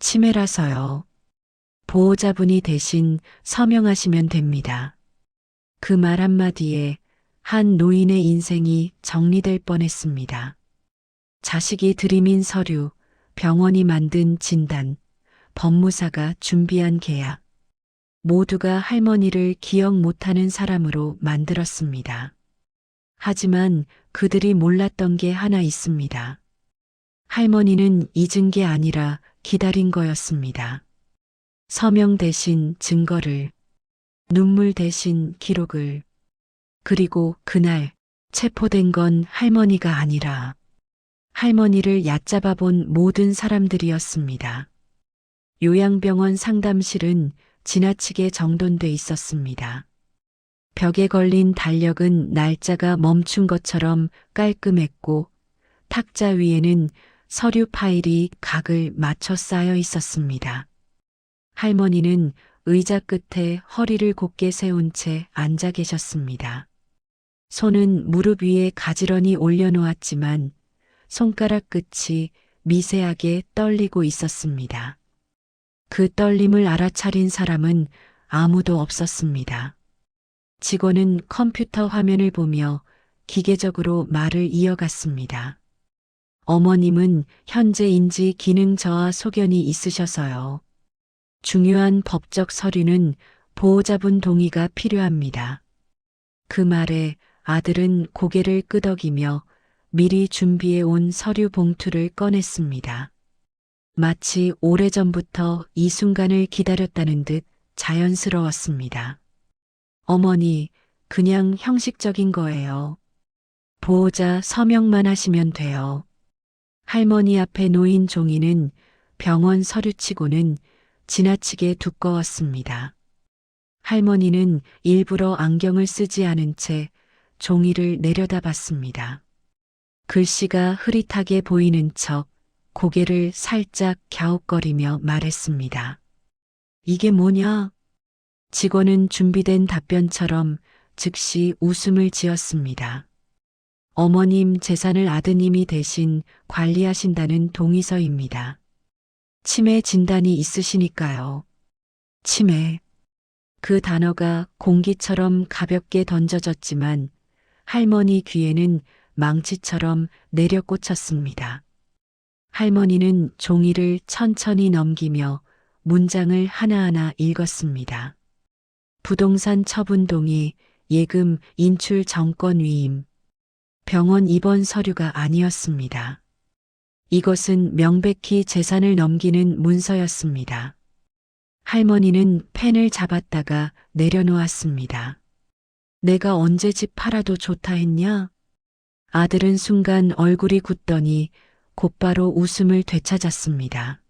치매라서요. 보호자분이 대신 서명하시면 됩니다. 그 말 한마디에 한 노인의 인생이 정리될 뻔했습니다. 자식이 들이민 서류, 병원이 만든 진단, 법무사가 준비한 계약. 모두가 할머니를 기억 못하는 사람으로 만들었습니다. 하지만 그들이 몰랐던 게 하나 있습니다. 할머니는 잊은 게 아니라 기다린 거였습니다. 서명 대신 증거를, 눈물 대신 기록을, 그리고 그날 체포된 건 할머니가 아니라 할머니를 얕잡아 본 모든 사람들이었습니다. 요양병원 상담실은 지나치게 정돈돼 있었습니다. 벽에 걸린 달력은 날짜가 멈춘 것처럼 깔끔했고 탁자 위에는 서류 파일이 각을 맞춰 쌓여 있었습니다. 할머니는 의자 끝에 허리를 곧게 세운 채 앉아 계셨습니다. 손은 무릎 위에 가지런히 올려놓았지만 손가락 끝이 미세하게 떨리고 있었습니다. 그 떨림을 알아차린 사람은 아무도 없었습니다. 직원은 컴퓨터 화면을 보며 기계적으로 말을 이어갔습니다. 어머님은 현재 인지 기능 저하 소견이 있으셔서요. 중요한 법적 서류는 보호자분 동의가 필요합니다. 그 말에 아들은 고개를 끄덕이며 미리 준비해 온 서류 봉투를 꺼냈습니다. 마치 오래전부터 이 순간을 기다렸다는 듯 자연스러웠습니다. 어머니, 그냥 형식적인 거예요. 보호자 서명만 하시면 돼요. 할머니 앞에 놓인 종이는 병원 서류치고는 지나치게 두꺼웠습니다. 할머니는 일부러 안경을 쓰지 않은 채 종이를 내려다봤습니다. 글씨가 흐릿하게 보이는 척 고개를 살짝 갸웃거리며 말했습니다. 이게 뭐냐? 직원은 준비된 답변처럼 즉시 웃음을 지었습니다. 어머님 재산을 아드님이 대신 관리하신다는 동의서입니다. 치매 진단이 있으시니까요. 치매. 그 단어가 공기처럼 가볍게 던져졌지만 할머니 귀에는 망치처럼 내려꽂혔습니다. 할머니는 종이를 천천히 넘기며 문장을 하나하나 읽었습니다. 부동산 처분 동의, 예금 인출 정권 위임. 병원 입원 서류가 아니었습니다. 이것은 명백히 재산을 넘기는 문서였습니다. 할머니는 펜을 잡았다가 내려놓았습니다. 내가 언제 집 팔아도 좋다 했냐? 아들은 순간 얼굴이 굳더니 곧바로 웃음을 되찾았습니다.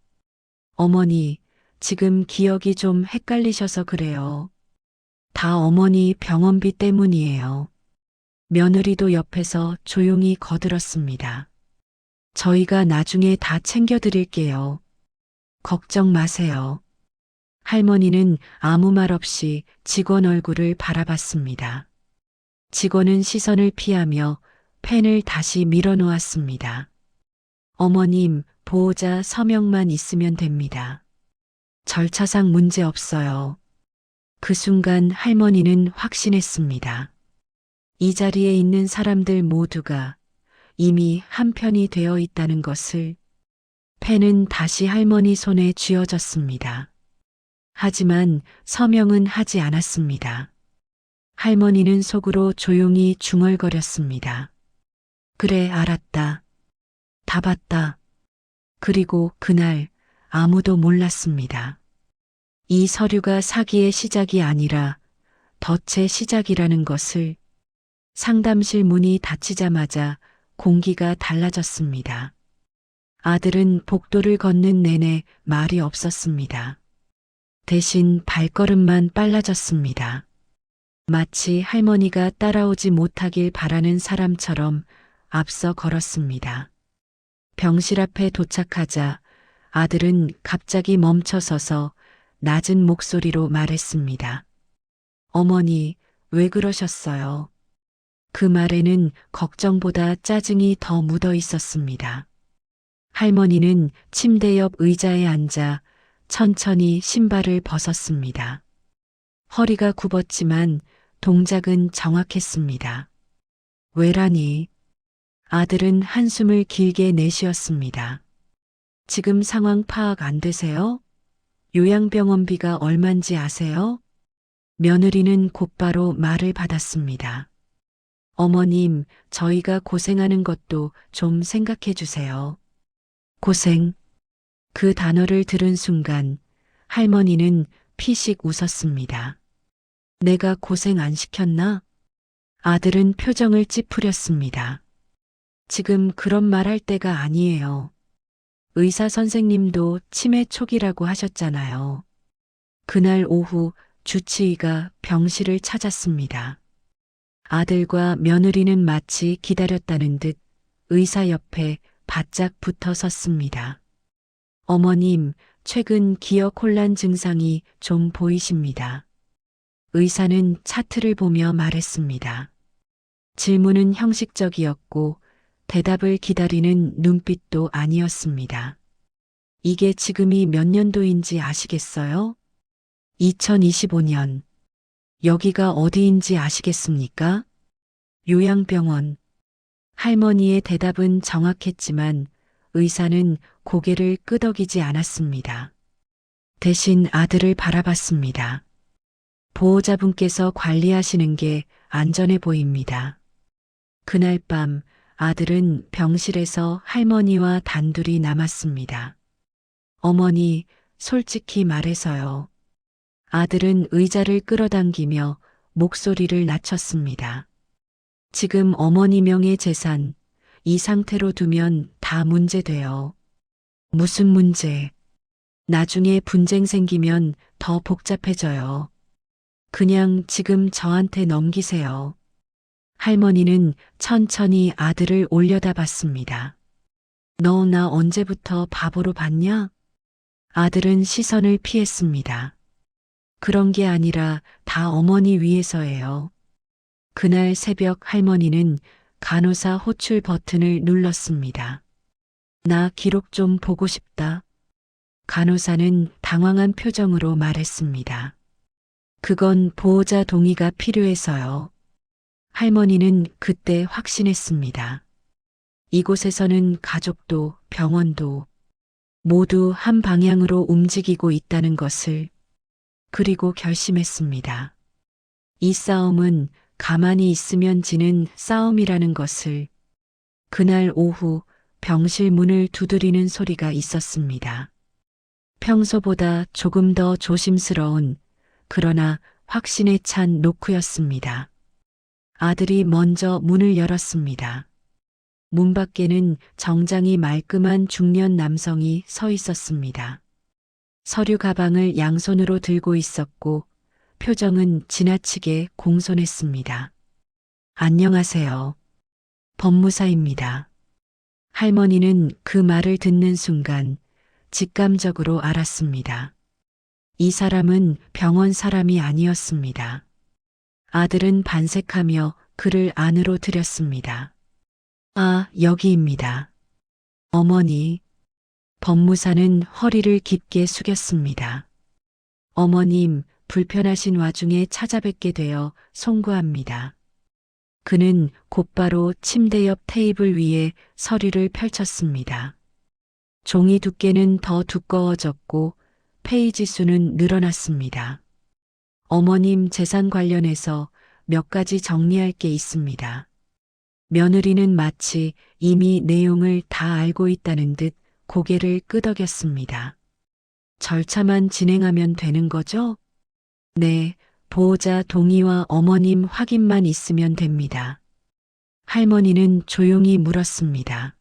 어머니, 지금 기억이 좀 헷갈리셔서 그래요. 다 어머니 병원비 때문이에요. 며느리도 옆에서 조용히 거들었습니다. 저희가 나중에 다 챙겨드릴게요. 걱정 마세요. 할머니는 아무 말 없이 직원 얼굴을 바라봤습니다. 직원은 시선을 피하며 펜을 다시 밀어놓았습니다. 어머님, 보호자 서명만 있으면 됩니다. 절차상 문제 없어요. 그 순간 할머니는 확신했습니다. 이 자리에 있는 사람들 모두가 이미 한편이 되어 있다는 것을. 펜은 다시 할머니 손에 쥐어졌습니다. 하지만 서명은 하지 않았습니다. 할머니는 속으로 조용히 중얼거렸습니다. 그래, 알았다. 다 봤다. 그리고 그날 아무도 몰랐습니다. 이 서류가 사기의 시작이 아니라 덫의 시작이라는 것을. 상담실 문이 닫히자마자 공기가 달라졌습니다. 아들은 복도를 걷는 내내 말이 없었습니다. 대신 발걸음만 빨라졌습니다. 마치 할머니가 따라오지 못하길 바라는 사람처럼 앞서 걸었습니다. 병실 앞에 도착하자 아들은 갑자기 멈춰서서 낮은 목소리로 말했습니다. 어머니, 왜 그러셨어요? 그 말에는 걱정보다 짜증이 더 묻어 있었습니다. 할머니는 침대 옆 의자에 앉아 천천히 신발을 벗었습니다. 허리가 굽었지만 동작은 정확했습니다. 왜라니? 아들은 한숨을 길게 내쉬었습니다. 지금 상황 파악 안 되세요? 요양병원비가 얼만지 아세요? 며느리는 곧바로 말을 받았습니다. 어머님, 저희가 고생하는 것도 좀 생각해 주세요. 고생. 그 단어를 들은 순간 할머니는 피식 웃었습니다. 내가 고생 안 시켰나? 아들은 표정을 찌푸렸습니다. 지금 그런 말 할 때가 아니에요. 의사 선생님도 치매 초기라고 하셨잖아요. 그날 오후 주치의가 병실을 찾았습니다. 아들과 며느리는 마치 기다렸다는 듯 의사 옆에 바짝 붙어 섰습니다. 어머님, 최근 기억 혼란 증상이 좀 보이십니다. 의사는 차트를 보며 말했습니다. 질문은 형식적이었고 대답을 기다리는 눈빛도 아니었습니다. 이게 지금이 몇 년도인지 아시겠어요? 2025년. 여기가 어디인지 아시겠습니까? 요양병원. 할머니의 대답은 정확했지만 의사는 고개를 끄덕이지 않았습니다. 대신 아들을 바라봤습니다. 보호자분께서 관리하시는 게 안전해 보입니다. 그날 밤 아들은 병실에서 할머니와 단둘이 남았습니다. 어머니, 솔직히 말해서요. 아들은 의자를 끌어당기며 목소리를 낮췄습니다. 지금 어머니 명의 재산, 이 상태로 두면 다 문제돼요. 무슨 문제? 나중에 분쟁 생기면 더 복잡해져요. 그냥 지금 저한테 넘기세요. 할머니는 천천히 아들을 올려다봤습니다. 너 나 언제부터 바보로 봤냐? 아들은 시선을 피했습니다. 그런 게 아니라 다 어머니 위해서예요. 그날 새벽 할머니는 간호사 호출 버튼을 눌렀습니다. 나 기록 좀 보고 싶다. 간호사는 당황한 표정으로 말했습니다. 그건 보호자 동의가 필요해서요. 할머니는 그때 확신했습니다. 이곳에서는 가족도 병원도 모두 한 방향으로 움직이고 있다는 것을. 그리고 결심했습니다. 이 싸움은 가만히 있으면 지는 싸움이라는 것을. 그날 오후 병실 문을 두드리는 소리가 있었습니다. 평소보다 조금 더 조심스러운 그러나 확신에 찬 노크였습니다. 아들이 먼저 문을 열었습니다. 문 밖에는 정장이 말끔한 중년 남성이 서 있었습니다. 서류 가방을 양손으로 들고 있었고 표정은 지나치게 공손했습니다. 안녕하세요. 법무사입니다. 할머니는 그 말을 듣는 순간 직감적으로 알았습니다. 이 사람은 병원 사람이 아니었습니다. 아들은 반색하며 그를 안으로 들였습니다. 아, 여기입니다. 어머니. 법무사는 허리를 깊게 숙였습니다. 어머님, 불편하신 와중에 찾아뵙게 되어 송구합니다. 그는 곧바로 침대 옆 테이블 위에 서류를 펼쳤습니다. 종이 두께는 더 두꺼워졌고 페이지 수는 늘어났습니다. 어머님 재산 관련해서 몇 가지 정리할 게 있습니다. 며느리는 마치 이미 내용을 다 알고 있다는 듯 고개를 끄덕였습니다. 절차만 진행하면 되는 거죠? 네, 보호자 동의와 어머님 확인만 있으면 됩니다. 할머니는 조용히 물었습니다.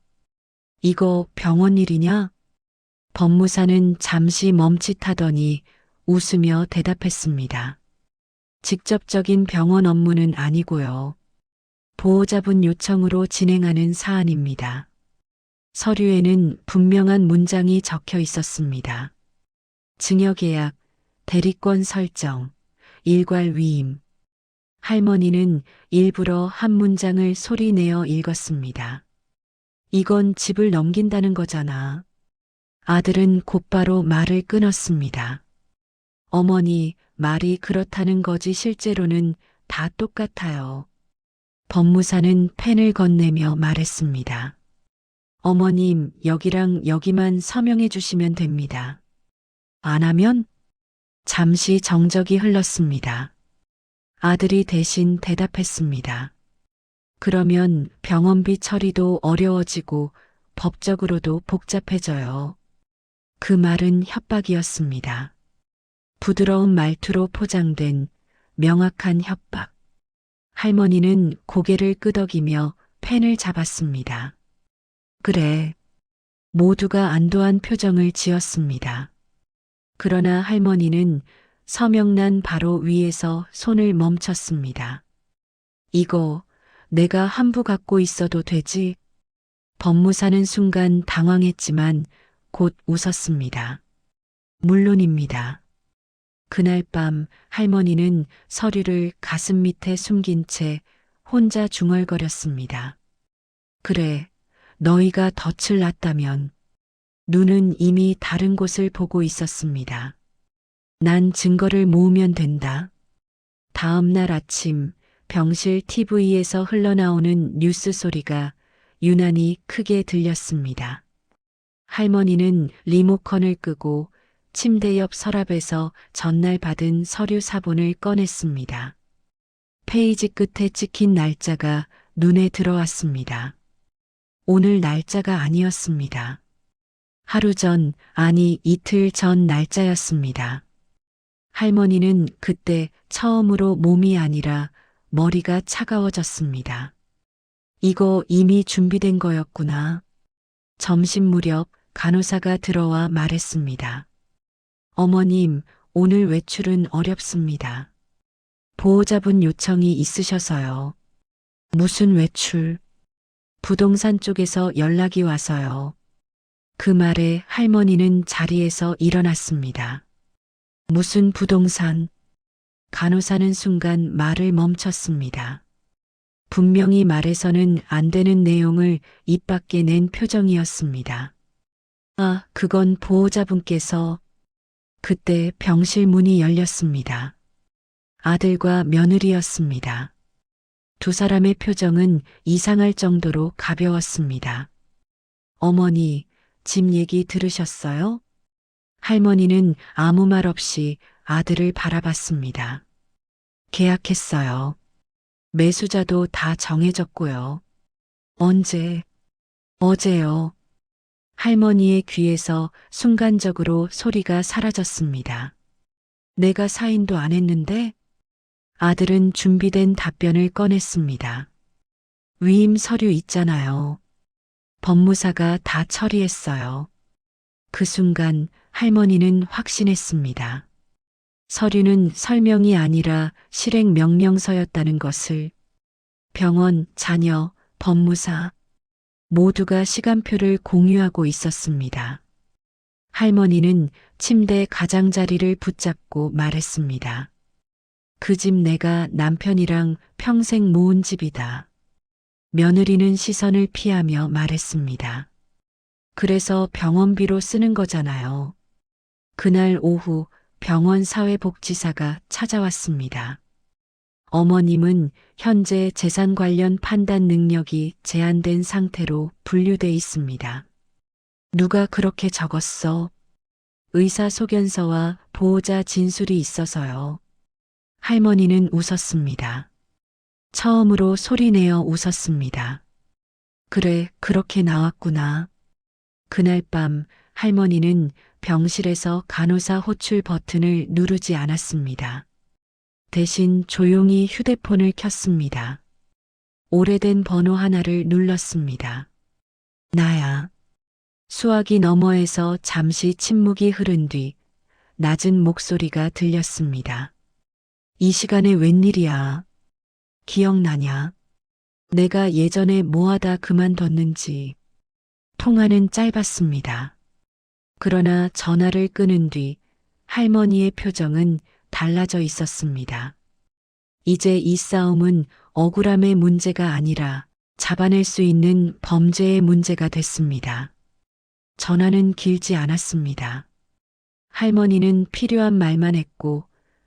이거 병원 일이냐? 법무사는 잠시 멈칫하더니 웃으며 대답했습니다. 직접적인 병원 업무는 아니고요. 보호자분 요청으로 진행하는 사안입니다. 서류에는 분명한 문장이 적혀 있었습니다. 증여계약, 대리권 설정, 일괄 위임. 할머니는 일부러 한 문장을 소리내어 읽었습니다. 이건 집을 넘긴다는 거잖아. 아들은 곧바로 말을 끊었습니다. 어머니, 말이 그렇다는 거지 실제로는 다 똑같아요. 법무사는 펜을 건네며 말했습니다. 어머님, 여기랑 여기만 서명해 주시면 됩니다. 안 하면? 잠시 정적이 흘렀습니다. 아들이 대신 대답했습니다. 그러면 병원비 처리도 어려워지고 법적으로도 복잡해져요. 그 말은 협박이었습니다. 부드러운 말투로 포장된 명확한 협박. 할머니는 고개를 끄덕이며 펜을 잡았습니다. 그래. 모두가 안도한 표정을 지었습니다. 그러나 할머니는 서명란 바로 위에서 손을 멈췄습니다. 이거 내가 함부 갖고 있어도 되지? 법무사는 순간 당황했지만 곧 웃었습니다. 물론입니다. 그날 밤 할머니는 서류를 가슴 밑에 숨긴 채 혼자 중얼거렸습니다. 그래, 너희가 덫을 놨다면. 눈은 이미 다른 곳을 보고 있었습니다. 난 증거를 모으면 된다. 다음 날 아침 병실 TV에서 흘러나오는 뉴스 소리가 유난히 크게 들렸습니다. 할머니는 리모컨을 끄고 침대 옆 서랍에서 전날 받은 서류 사본을 꺼냈습니다. 페이지 끝에 찍힌 날짜가 눈에 들어왔습니다. 오늘 날짜가 아니었습니다. 하루 전, 아니 이틀 전 날짜였습니다. 할머니는 그때 처음으로 몸이 아니라 머리가 차가워졌습니다. 이거 이미 준비된 거였구나. 점심 무렵 간호사가 들어와 말했습니다. 어머님, 오늘 외출은 어렵습니다. 보호자분 요청이 있으셔서요. 무슨 외출? 부동산 쪽에서 연락이 와서요. 그 말에 할머니는 자리에서 일어났습니다. 무슨 부동산? 간호사는 순간 말을 멈췄습니다. 분명히 말해서는 안 되는 내용을 입 밖에 낸 표정이었습니다. 아, 그건 보호자분께서. 그때 병실 문이 열렸습니다. 아들과 며느리였습니다. 두 사람의 표정은 이상할 정도로 가벼웠습니다. 어머니, 집 얘기 들으셨어요? 할머니는 아무 말 없이 아들을 바라봤습니다. 계약했어요. 매수자도 다 정해졌고요. 언제? 어제요. 할머니의 귀에서 순간적으로 소리가 사라졌습니다. 내가 사인도 안 했는데? 아들은 준비된 답변을 꺼냈습니다. 위임 서류 있잖아요. 법무사가 다 처리했어요. 그 순간 할머니는 확신했습니다. 서류는 설명이 아니라 실행 명령서였다는 것을. 병원, 자녀, 법무사 모두가 시간표를 공유하고 있었습니다. 할머니는 침대 가장자리를 붙잡고 말했습니다. 그 집 내가 남편이랑 평생 모은 집이다. 며느리는 시선을 피하며 말했습니다. 그래서 병원비로 쓰는 거잖아요. 그날 오후 병원 사회복지사가 찾아왔습니다. 어머님은 현재 재산 관련 판단 능력이 제한된 상태로 분류돼 있습니다. 누가 그렇게 적었어? 의사 소견서와 보호자 진술이 있어서요. 할머니는 웃었습니다. 처음으로 소리내어 웃었습니다. 그래, 그렇게 나왔구나. 그날 밤 할머니는 병실에서 간호사 호출 버튼을 누르지 않았습니다. 대신 조용히 휴대폰을 켰습니다. 오래된 번호 하나를 눌렀습니다. 나야. 수화기 너머에서 잠시 침묵이 흐른 뒤 낮은 목소리가 들렸습니다. 이 시간에 웬일이야? 기억나냐? 내가 예전에 뭐하다 그만뒀는지. 통화는 짧았습니다. 그러나 전화를 끊은 뒤 할머니의 표정은 달라져 있었습니다. 이제 이 싸움은 억울함의 문제가 아니라 잡아낼 수 있는 범죄의 문제가 됐습니다. 전화는 길지 않았습니다. 할머니는 필요한 말만 했고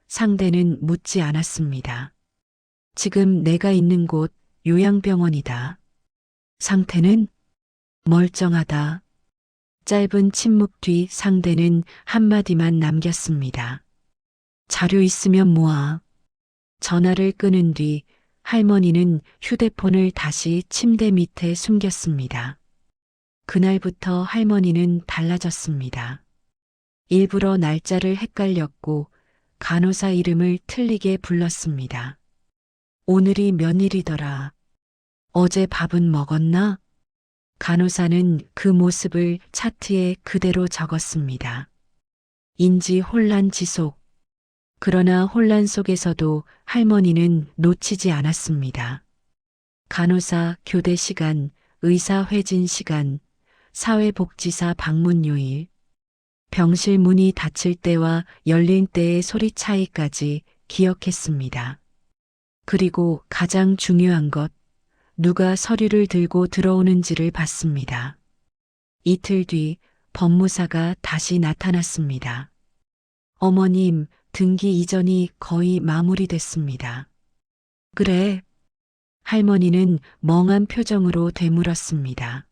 상대는 묻지 않았습니다. 지금 내가 있는 곳 요양병원이다. 상태는 멀쩡하다. 짧은 침묵 뒤 상대는 한마디만 남겼습니다. 자료 있으면 모아. 전화를 끊은 뒤 할머니는 휴대폰을 다시 침대 밑에 숨겼습니다. 그날부터 할머니는 달라졌습니다. 일부러 날짜를 헷갈렸고 간호사 이름을 틀리게 불렀습니다. 오늘이 몇일이더라. 어제 밥은 먹었나? 간호사는 그 모습을 차트에 그대로 적었습니다. 인지 혼란 지속. 그러나 혼란 속에서도 할머니는 놓치지 않았습니다. 간호사 교대 시간, 의사 회진 시간, 사회복지사 방문 요일, 병실 문이 닫힐 때와 열릴 때의 소리 차이까지 기억했습니다. 그리고 가장 중요한 것, 누가 서류를 들고 들어오는지를 봤습니다. 이틀 뒤 법무사가 다시 나타났습니다. 어머님, 등기 이전이 거의 마무리됐습니다. 그래. 할머니는 멍한 표정으로 되물었습니다.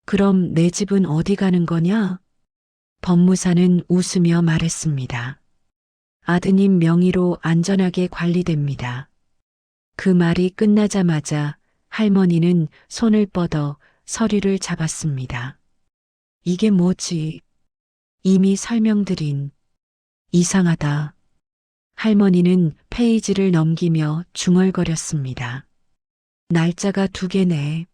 그럼 내 집은 어디 가는 거냐? 법무사는 웃으며 말했습니다. 아드님 명의로 안전하게 관리됩니다. 그 말이 끝나자마자 할머니는 손을 뻗어 서류를 잡았습니다. 이게 뭐지? 이미 설명드린. 이상하다. 할머니는 페이지를 넘기며 중얼거렸습니다. 날짜가 2개네.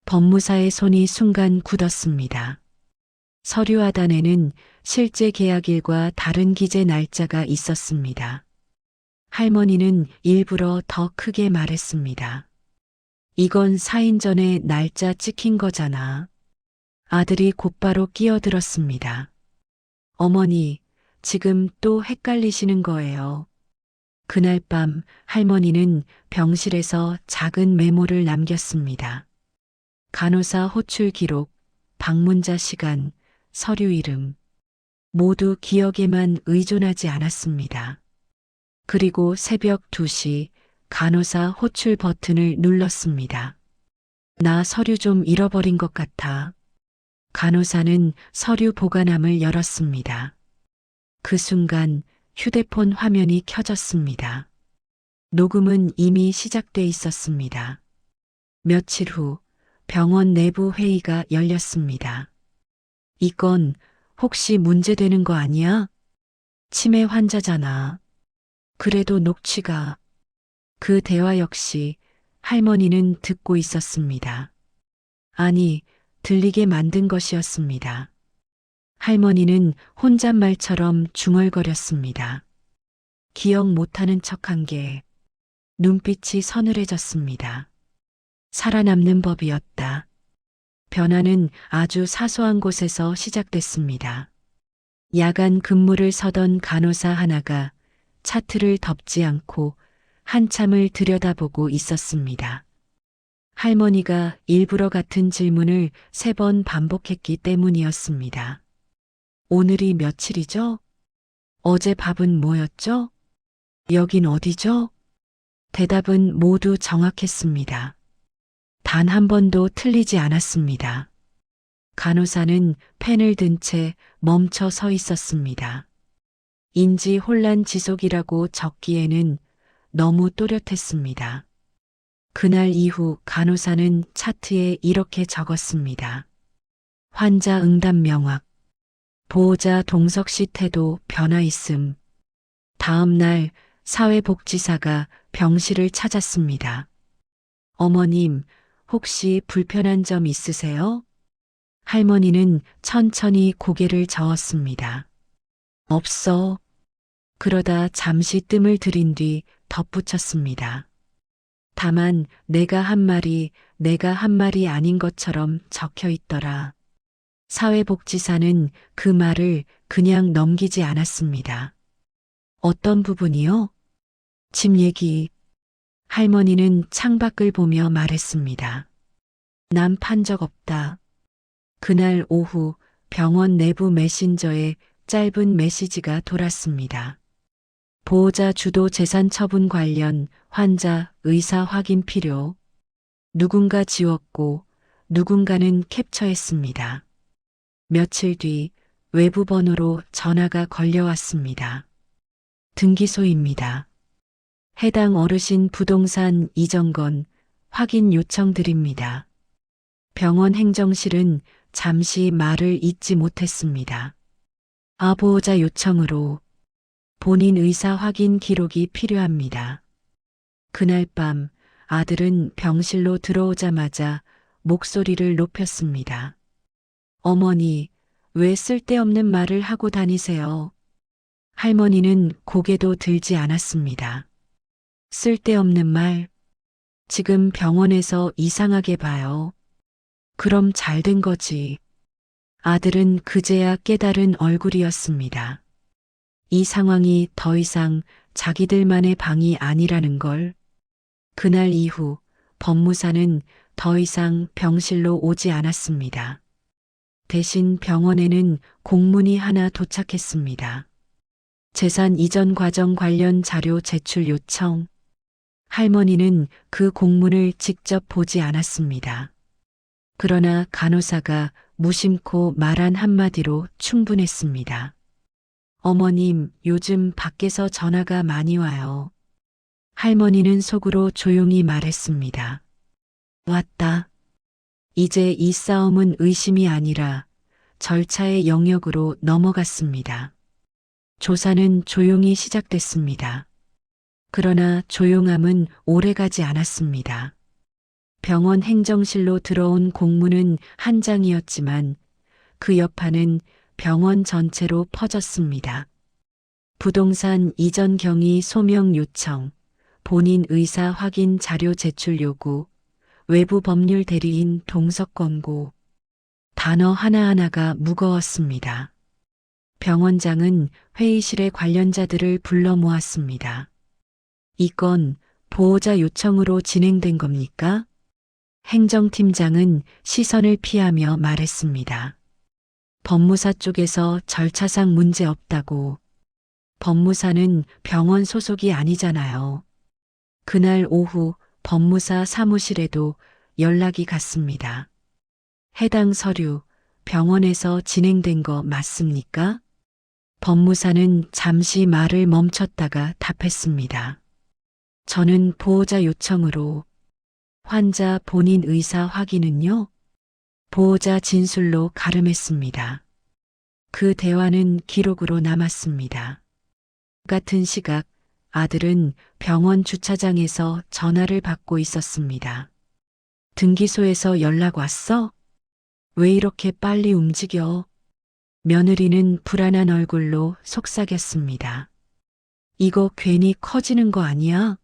법무사의 손이 순간 굳었습니다. 서류 하단에는 실제 계약일과 다른 기재 날짜가 있었습니다. 할머니는 일부러 더 크게 말했습니다. 이건 사인 전에 날짜 찍힌 거잖아. 아들이 곧바로 끼어들었습니다. 어머니, 지금 또 헷갈리시는 거예요. 그날 밤 할머니는 병실에서 작은 메모를 남겼습니다. 간호사 호출 기록, 방문자 시간, 서류 이름. 모두 기억에만 의존하지 않았습니다. 그리고 새벽 2시 간호사 호출 버튼을 눌렀습니다. 나 서류 좀 잃어버린 것 같아. 간호사는 서류 보관함을 열었습니다. 그 순간 휴대폰 화면이 켜졌습니다. 녹음은 이미 시작돼 있었습니다. 며칠 후 병원 내부 회의가 열렸습니다. 이 건 혹시 문제되는 거 아니야? 치매 환자잖아. 그래도 녹취가. 그 대화 역시 할머니는 듣고 있었습니다. 아니, 들리게 만든 것이었습니다. 할머니는 혼잣말처럼 중얼거렸습니다. 기억 못하는 척한 게 눈빛이 서늘해졌습니다. 살아남는 법이었다. 변화는 아주 사소한 곳에서 시작됐습니다. 야간 근무를 서던 간호사 하나가 차트를 덮지 않고 한참을 들여다보고 있었습니다. 할머니가 일부러 같은 질문을 3번 반복했기 때문이었습니다. 오늘이 며칠이죠? 어제 밥은 뭐였죠? 여긴 어디죠? 대답은 모두 정확했습니다. 단 한 번도 틀리지 않았습니다. 간호사는 펜을 든 채 멈춰 서 있었습니다. 인지 혼란 지속이라고 적기에는 너무 또렷했습니다. 그날 이후 간호사는 차트에 이렇게 적었습니다. 환자 응답 명확. 보호자 동석 씨 태도 변화 있음. 다음 날 사회복지사가 병실을 찾았습니다. 어머님, 혹시 불편한 점 있으세요? 할머니는 천천히 고개를 저었습니다. 없어. 그러다 잠시 뜸을 들인 뒤 덧붙였습니다. 다만 내가 한 말이 아닌 것처럼 적혀 있더라. 사회복지사는 그 말을 그냥 넘기지 않았습니다. 어떤 부분이요? 집 얘기. 할머니는 창밖을 보며 말했습니다. 난 판 적 없다. 그날 오후 병원 내부 메신저에 짧은 메시지가 돌았습니다. 보호자 주도 재산 처분 관련 환자 의사 확인 필요. 누군가 지웠고 누군가는 캡처했습니다. 며칠 뒤 외부 번호로 전화가 걸려왔습니다. 등기소입니다. 해당 어르신 부동산 이전건 확인 요청드립니다. 병원 행정실은 잠시 말을 잇지 못했습니다. 보호자 요청으로 본인 의사 확인 기록이 필요합니다. 그날 밤 아들은 병실로 들어오자마자 목소리를 높였습니다. 어머니, 왜 쓸데없는 말을 하고 다니세요? 할머니는 고개도 들지 않았습니다. 쓸데없는 말? 지금 병원에서 이상하게 봐요. 그럼 잘 된 거지. 아들은 그제야 깨달은 얼굴이었습니다. 이 상황이 더 이상 자기들만의 방이 아니라는 걸. 그날 이후 법무사는 더 이상 병실로 오지 않았습니다. 대신 병원에는 공문이 하나 도착했습니다. 재산 이전 과정 관련 자료 제출 요청. 할머니는 그 공문을 직접 보지 않았습니다. 그러나 간호사가 무심코 말한 한마디로 충분했습니다. 어머님, 요즘 밖에서 전화가 많이 와요. 할머니는 속으로 조용히 말했습니다. 왔다. 이제 이 싸움은 의심이 아니라 절차의 영역으로 넘어갔습니다. 조사는 조용히 시작됐습니다. 그러나 조용함은 오래가지 않았습니다. 병원 행정실로 들어온 공문은 한 장이었지만 그 여파는 병원 전체로 퍼졌습니다. 부동산 이전 경위 소명 요청, 본인 의사 확인 자료 제출 요구, 외부 법률 대리인 동석 권고. 단어 하나하나가 무거웠습니다. 병원장은 회의실에 관련자들을 불러 모았습니다. 이 건 보호자 요청으로 진행된 겁니까? 행정팀장은 시선을 피하며 말했습니다. 법무사 쪽에서 절차상 문제 없다고. 법무사는 병원 소속이 아니잖아요. 그날 오후 법무사 사무실에도 연락이 갔습니다. 해당 서류 병원에서 진행된 거 맞습니까? 법무사는 잠시 말을 멈췄다가 답했습니다. 저는 보호자 요청으로. 환자 본인 의사 확인은요? 보호자 진술로 가름했습니다. 그 대화는 기록으로 남았습니다. 같은 시각 아들은 병원 주차장에서 전화를 받고 있었습니다. 등기소에서 연락 왔어? 왜 이렇게 빨리 움직여? 며느리는 불안한 얼굴로 속삭였습니다. 이거 괜히 커지는 거 아니야?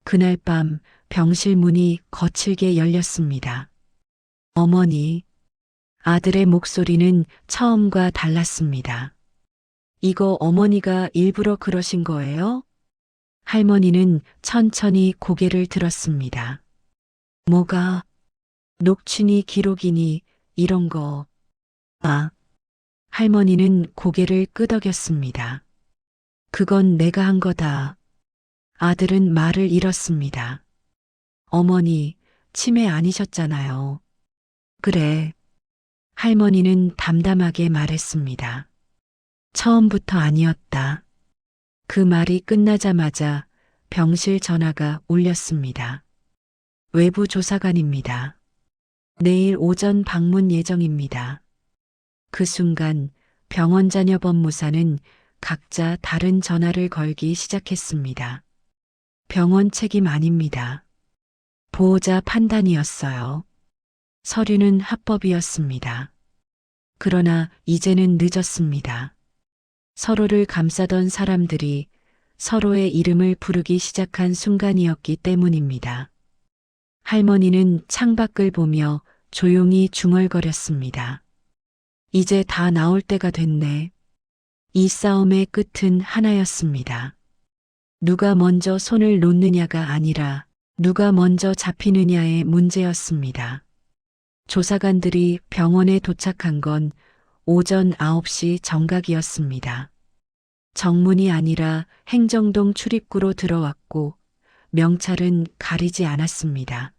그날 밤 병실 문이 거칠게 열렸습니다. 어머니, 아들의 목소리는 처음과 달랐습니다. 이거 어머니가 일부러 그러신 거예요? 할머니는 천천히 고개를 들었습니다. 뭐가? 녹취니 기록이니 이런 거. 할머니는 고개를 끄덕였습니다. 그건 내가 한 거다. 아들은 말을 잃었습니다. 어머니, 치매 아니셨잖아요. 그래. 할머니는 담담하게 말했습니다. 처음부터 아니었다. 그 말이 끝나자마자 병실 전화가 울렸습니다. 외부 조사관입니다. 내일 오전 방문 예정입니다. 그 순간 병원 자녀 법무사는 각자 다른 전화를 걸기 시작했습니다. 병원 책임 아닙니다. 보호자 판단이었어요. 서류는 합법이었습니다. 그러나 이제는 늦었습니다. 서로를 감싸던 사람들이 서로의 이름을 부르기 시작한 순간이었기 때문입니다. 할머니는 창밖을 보며 조용히 중얼거렸습니다. 이제 다 나올 때가 됐네. 이 싸움의 끝은 하나였습니다. 누가 먼저 손을 놓느냐가 아니라 누가 먼저 잡히느냐의 문제였습니다. 조사관들이 병원에 도착한 건 오전 9시 정각이었습니다. 정문이 아니라 행정동 출입구로 들어왔고 명찰은 가리지 않았습니다.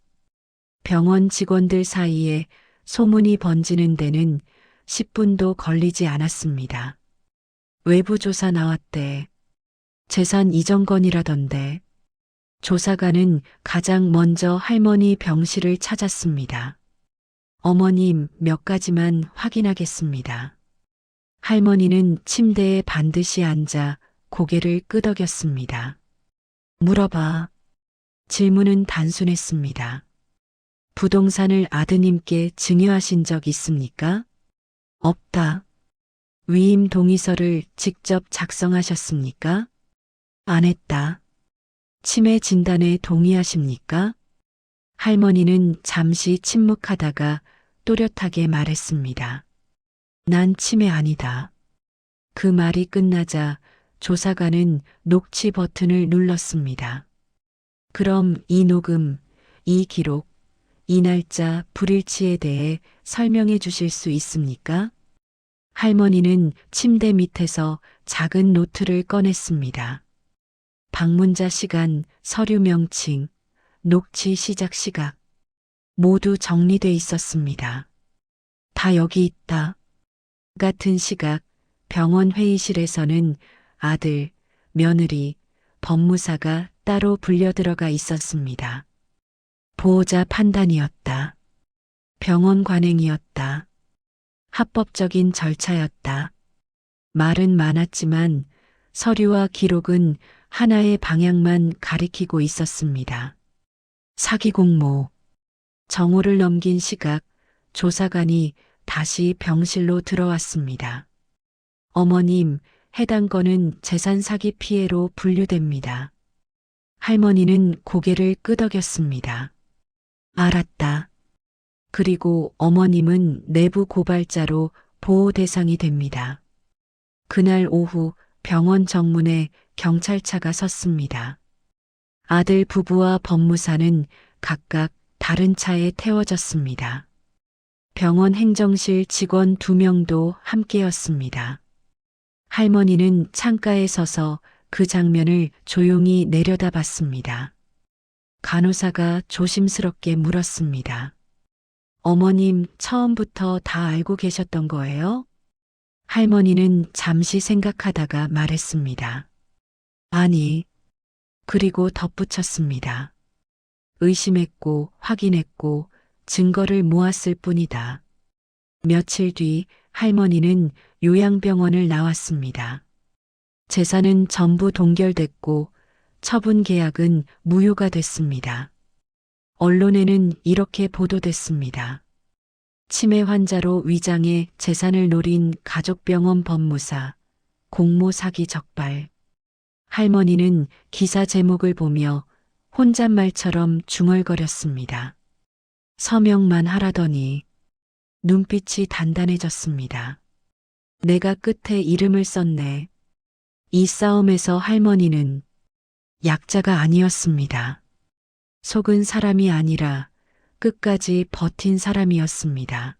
병원 직원들 사이에 소문이 번지는 데는 10분도 걸리지 않았습니다. 외부 조사 나왔대. 재산 이전 건이라던데. 조사관은 가장 먼저 할머니 병실을 찾았습니다. 어머님, 몇 가지만 확인하겠습니다. 할머니는 침대에 반드시 앉아 고개를 끄덕였습니다. 물어봐. 질문은 단순했습니다. 부동산을 아드님께 증여하신 적 있습니까? 없다. 위임 동의서를 직접 작성하셨습니까? 안 했다. 치매 진단에 동의하십니까? 할머니는 잠시 침묵하다가 또렷하게 말했습니다. 난 치매 아니다. 그 말이 끝나자 조사관은 녹취 버튼을 눌렀습니다. 그럼 이 녹음, 이 기록, 이 날짜 불일치에 대해 설명해 주실 수 있습니까? 할머니는 침대 밑에서 작은 노트를 꺼냈습니다. 방문자 시간, 서류 명칭, 녹취 시작 시각 모두 정리돼 있었습니다. 다 여기 있다. 같은 시각 병원 회의실에서는 아들, 며느리, 법무사가 따로 불려 들어가 있었습니다. 보호자 판단이었다. 병원 관행이었다. 합법적인 절차였다. 말은 많았지만 서류와 기록은 하나의 방향만 가리키고 있었습니다. 사기 공모. 정오를 넘긴 시각 조사관이 다시 병실로 들어왔습니다. 어머님, 해당 건은 재산 사기 피해로 분류됩니다. 할머니는 고개를 끄덕였습니다. 알았다. 그리고 어머님은 내부 고발자로 보호 대상이 됩니다. 그날 오후 병원 정문에 경찰차가 섰습니다. 아들 부부와 법무사는 각각 다른 차에 태워졌습니다. 병원 행정실 직원 2명도 함께였습니다. 할머니는 창가에 서서 그 장면을 조용히 내려다봤습니다. 간호사가 조심스럽게 물었습니다. 어머님 처음부터 다 알고 계셨던 거예요? 할머니는 잠시 생각하다가 말했습니다. 아니, 그리고 덧붙였습니다. 의심했고 확인했고 증거를 모았을 뿐이다. 며칠 뒤 할머니는 요양병원을 나왔습니다. 재산은 전부 동결됐고 처분 계약은 무효가 됐습니다. 언론에는 이렇게 보도됐습니다. 치매 환자로 위장해 재산을 노린 가족병원 법무사, 공모 사기 적발. 할머니는 기사 제목을 보며 혼잣말처럼 중얼거렸습니다. 서명만 하라더니 눈빛이 단단해졌습니다. 내가 끝에 이름을 썼네. 이 싸움에서 할머니는 약자가 아니었습니다. 속은 사람이 아니라 끝까지 버틴 사람이었습니다.